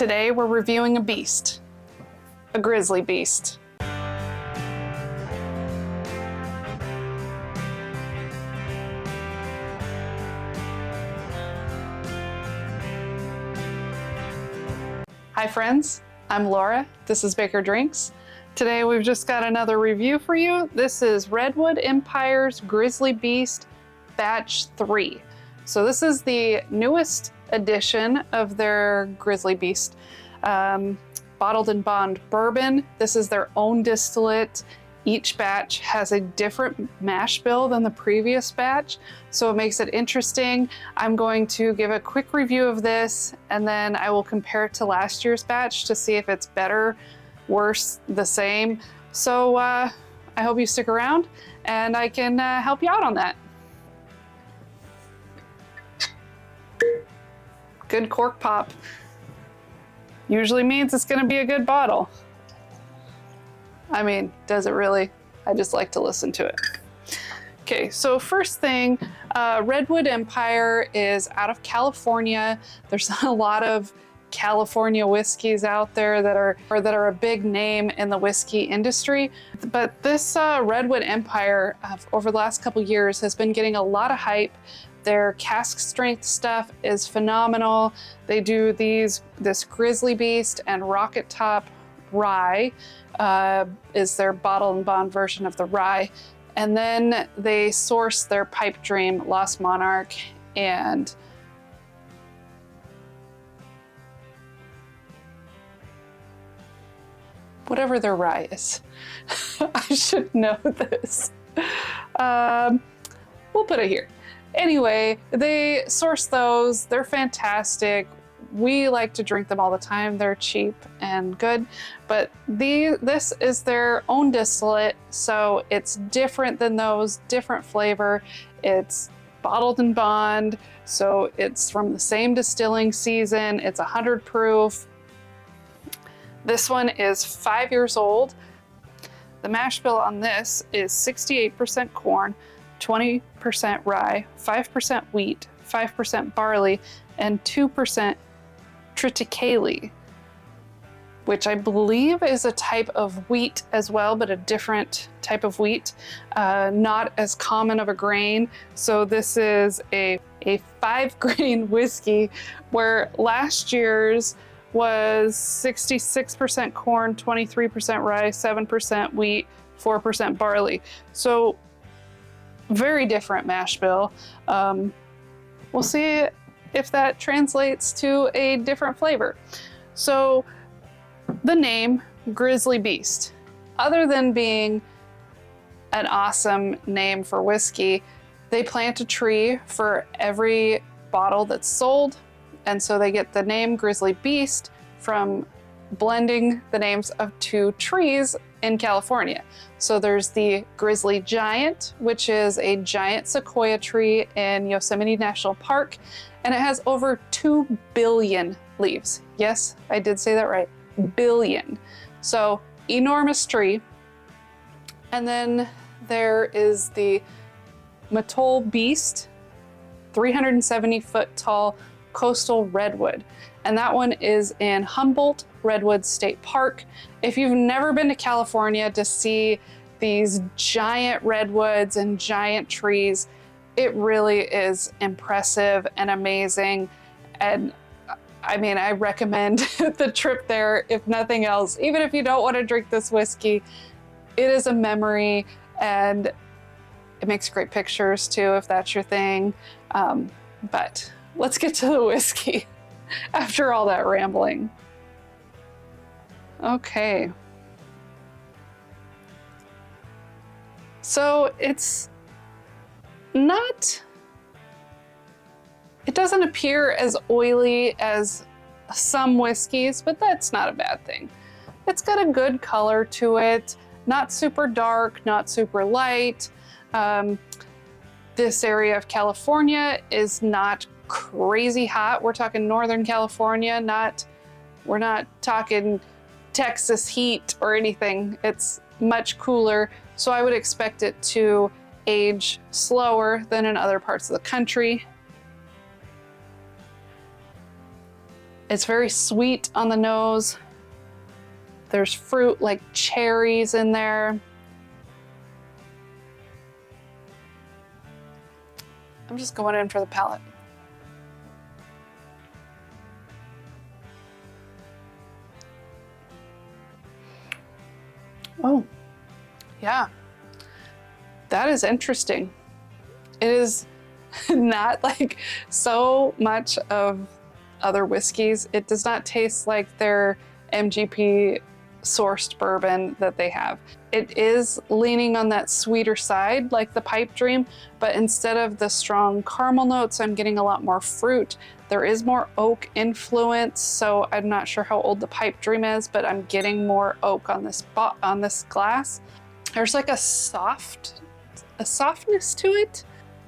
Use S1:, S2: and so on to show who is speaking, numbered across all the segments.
S1: Today we're reviewing a beast, a grizzly beast. Hi friends, I'm Laura, this is Baker Drinks. Today we've just got another review for you. This is Redwood Empire's Grizzly Beast Batch 3. So this is the newest edition of their Grizzly Beast bottled and bond bourbon. This is their own distillate. Each batch has a different mash bill than the previous batch, so it makes it interesting. I'm going to give a quick review of this, and then I will compare it to last year's batch to see if it's better, worse, the same. So I hope you stick around, and I can help you out on that. Good cork pop. Usually means it's gonna be a good bottle. I mean, does it really? I just like to listen to it. Okay, so first thing, Redwood Empire is out of California. There's a lot of California whiskeys out there that are a big name in the whiskey industry. But this Redwood Empire, over the last couple years, has been getting a lot of hype. Their cask strength stuff is phenomenal. They do this Grizzly Beast and Rocket Top rye is their bottle and bond version of the rye. And then they source their Pipe Dream, Lost Monarch, and whatever their rye is. I should know this. We'll put it here. Anyway, they source those. They're fantastic. We like to drink them all the time. They're cheap and good, but this is their own distillate, so it's different than those, different flavor. It's bottled and bond, so it's from the same distilling season. It's 100 proof. This one is 5 years old. The mash bill on this is 68% corn, 20% rye, 5% wheat, 5% barley, and 2% triticale, which I believe is a type of wheat as well, but a different type of wheat, not as common of a grain. So this is a 5-grain whiskey, where last year's was 66% corn, 23% rye, 7% wheat, 4% barley. So very different mash bill. We'll see if that translates to a different flavor. So the name Grizzly Beast, other than being an awesome name for whiskey, they plant a tree for every bottle that's sold. And so they get the name Grizzly Beast from blending the names of 2 trees in California. So there's the Grizzly Giant, which is a giant sequoia tree in Yosemite National Park, and it has over 2 billion leaves. Yes, I did say that right, billion. So enormous tree. And then there is the Mattole Beast, 370-foot tall coastal redwood. And that one is in Humboldt Redwood State Park. If you've never been to California to see these giant redwoods and giant trees, it really is impressive and amazing. And I mean, I recommend the trip there, if nothing else. Even if you don't want to drink this whiskey, it is a memory, and it makes great pictures too, if that's your thing. But let's get to the whiskey after all that rambling. Okay. So it doesn't appear as oily as some whiskeys, but that's not a bad thing. It's got a good color to it, not super dark, not super light. This area of California is not crazy hot. We're talking Northern California, we're not talking Texas heat or anything. It's much cooler, so I would expect it to age slower than in other parts of the country. It's very sweet on the nose. There's fruit like cherries in there. I'm just going in for the palate. Oh, yeah. That is interesting. It is not like so much of other whiskeys. It does not taste like their MGP sourced bourbon that they have. It is leaning on that sweeter side like the Pipe Dream, but instead of the strong caramel notes, I'm getting a lot more fruit. There is more oak influence, so I'm not sure how old the Pipe Dream is, but I'm getting more oak on this glass. There's like a softness to it.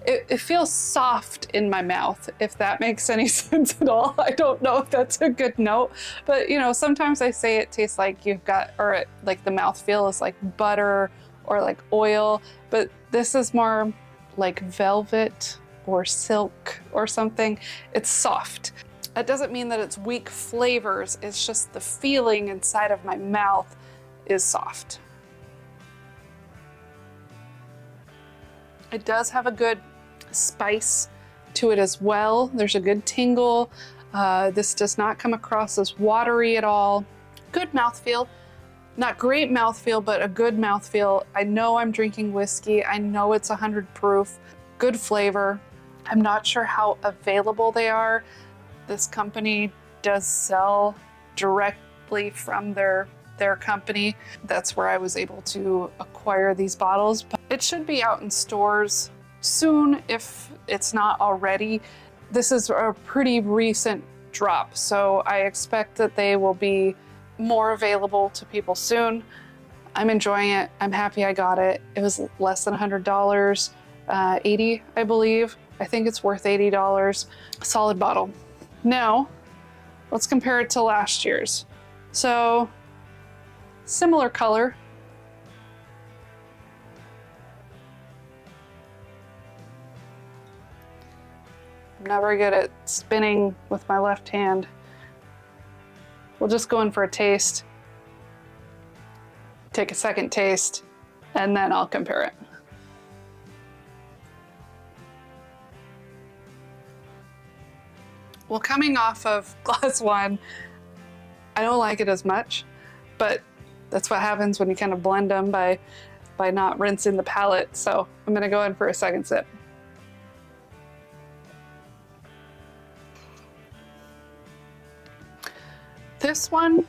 S1: It feels soft in my mouth, if that makes any sense at all. I don't know if that's a good note, but you know, sometimes I say it tastes like you've got, or like the mouthfeel is like butter or like oil, but this is more like velvet or silk or something. It's soft. That doesn't mean that it's weak flavors, it's just the feeling inside of my mouth is soft. It does have a good spice to it as well. There's a good tingle. This does not come across as watery at all. Good mouthfeel. Not great mouthfeel, but a good mouthfeel. I know I'm drinking whiskey. I know it's 100 proof. Good flavor. I'm not sure how available they are. This company does sell directly from their company. That's where I was able to acquire these bottles. But it should be out in stores soon if it's not already. This is a pretty recent drop, so I expect that they will be more available to people soon. I'm enjoying it. I'm happy I got it. It was less than $100, $80, I believe. I think it's worth $80. Solid bottle. Now, let's compare it to last year's. So, similar color. I'm not very good at spinning with my left hand. We'll just go in for a taste. Take a second taste, and then I'll compare it. Well, coming off of glass one, I don't like it as much, but that's what happens when you kind of blend them by not rinsing the palate. So I'm gonna go in for a second sip. This one,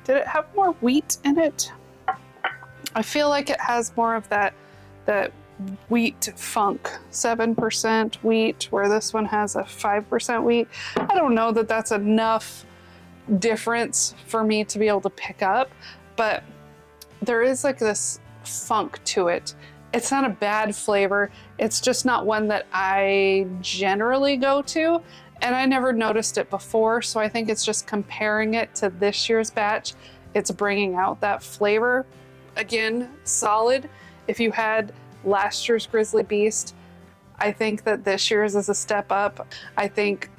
S1: did it have more wheat in it? I feel like it has more of that wheat funk, 7% wheat, where this one has a 5% wheat. I don't know that that's enough difference for me to be able to pick up, but there is like this funk to it. It's not a bad flavor. It's just not one that I generally go to. And I never noticed it before, so I think it's just comparing it to this year's batch. It's bringing out that flavor. Again, solid. If you had last year's Grizzly Beast, I think that this year's is a step up. I think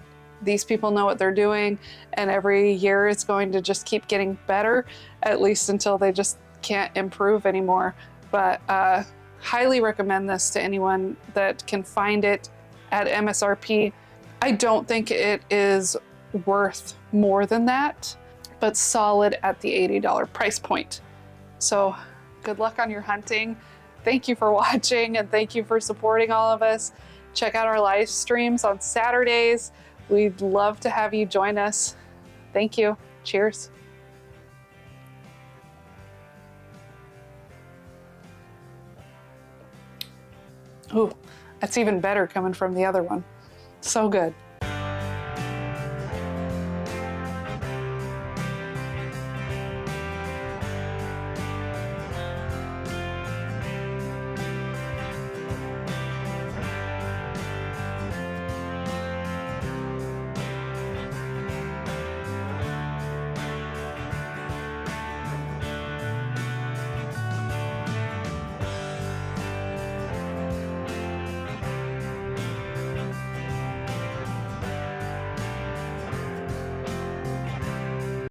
S1: these people know what they're doing, and every year it's going to just keep getting better, at least until they just can't improve anymore. But highly recommend this to anyone that can find it at MSRP. I don't think it is worth more than that, but solid at the $80 price point. So good luck on your hunting. Thank you for watching, and thank you for supporting all of us. Check out our live streams on Saturdays. We'd love to have you join us. Thank you. Cheers. Ooh, that's even better coming from the other one. So good.